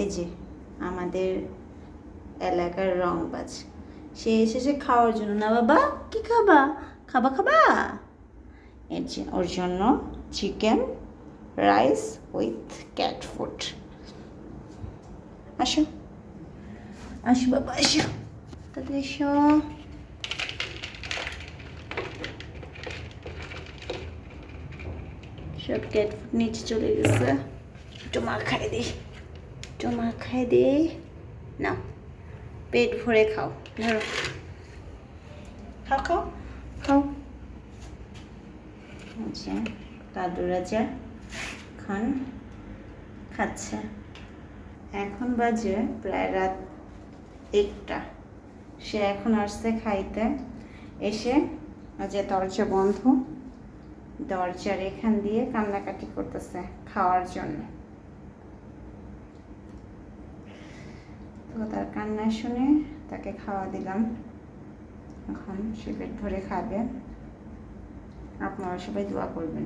এই যে আমাদের এলাকার রংবাজ, সে এসেছে খাওয়ার জন্য। না বাবা, কি খাবা? খাবা খাবা? এই যে ওর জন্য chicken rice with cat food. আসো আসো বাবা, আসো তাতে এসো। সব ক্যাট ফুড নিচে চলে গেছে। একটু মা খাই দিই, একটু মা খাই দিই। না, পেট ভরে খাও, ধরো খাও খাও খাও। আচ্ছা, দাদু রাজা খান খাচ্ছে। এখন বাজে প্রায় রাত 1টা। সে এখন আসছে খাইতে। এসে যে দরজা বন্ধ, দরজার এখান দিয়ে কান্নাকাটি করতেছে খাওয়ার জন্য। তো তার কান্না শুনে তাকে খাওয়া দিলাম। এখন সে পেট ভরে খাবে। আপনারা সবাই দোয়া করবেন।